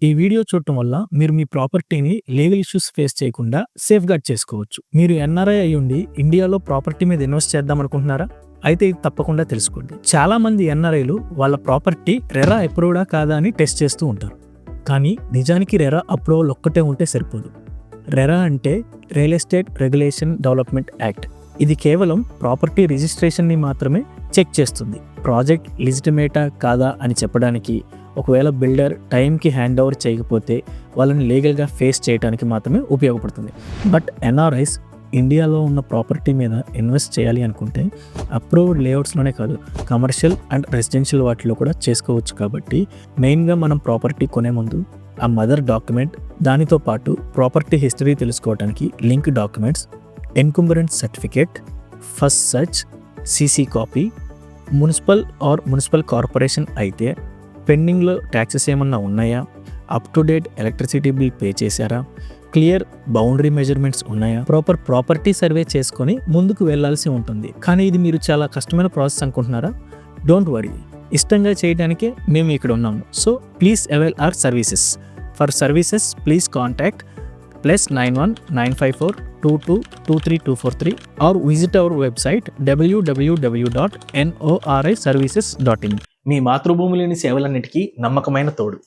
ఈ వీడియో చూడటం వల్ల మీరు మీ ప్రాపర్టీని లీగల్ ఇష్యూస్ ఫేస్ చేయకుండా సేఫ్‌గార్డ్ చేసుకోవచ్చు. మీరు ఎన్ఆర్ఐ అయ్యుండి ఇండియాలో ప్రాపర్టీ మీద ఇన్వెస్ట్ చేద్దాం అనుకుంటున్నారా? అయితే ఇది తప్పకుండా తెలుసుకోండి. చాలా మంది ఎన్ఆర్ఐలు వాళ్ళ ప్రాపర్టీ రెరా అప్రూవ్డా కాదా అని టెస్ట్ చేస్తూ ఉంటారు. కానీ నిజానికి రెరా అప్రూవల్ ఒక్కటే ఉంటే సరిపోదు. రెరా అంటే real estate regulation development act. ఇది కేవలం ప్రాపర్టీ రిజిస్ట్రేషన్ని మాత్రమే చెక్ చేస్తుంది. ప్రాజెక్ట్ లిజిటిమేటా కాదా అని చెప్పడానికి, ఒకవేళ బిల్డర్ టైంకి హ్యాండ్ ఓవర్ చేయకపోతే వాళ్ళని లీగల్గా ఫేస్ చేయడానికి మాత్రమే ఉపయోగపడుతుంది. బట్ ఎన్ఆర్ఐస్ ఇండియాలో ఉన్న ప్రాపర్టీ మీద ఇన్వెస్ట్ చేయాలి అనుకుంటే అప్రూవ్డ్ లేఅవుట్స్లోనే కాదు, కమర్షియల్ అండ్ రెసిడెన్షియల్ వాటిలో కూడా చేసుకోవచ్చు. కాబట్టి మెయిన్గా మనం ప్రాపర్టీ కొనే ముందు ఆ మదర్ డాక్యుమెంట్, దానితో పాటు ప్రాపర్టీ హిస్టరీ తెలుసుకోవడానికి link documents, encumbrance certificate, first search, CC copy, municipal corporation అయితే పెండింగ్లో ట్యాక్సెస్ ఏమన్నా ఉన్నాయా, up to date electricity bill pay చేశారా, క్లియర్ బౌండరీ మెజర్మెంట్స్ ఉన్నాయా, ప్రాపర్టీ సర్వే చేసుకొని ముందుకు వెళ్లాల్సి ఉంటుంది. కానీ ఇది మీరు చాలా కష్టమైన ప్రాసెస్ అనుకుంటున్నారా? డోంట్ వరీ, ఇష్టంగా చేయడానికే మేము ఇక్కడ ఉన్నాము. So please avail our services. For services please contact +91 954 22 23243 or visit our website www.noriservices.in. మీ మాతృభూమి లేని సేవలన్నిటికీ నమ్మకమైన తోడు.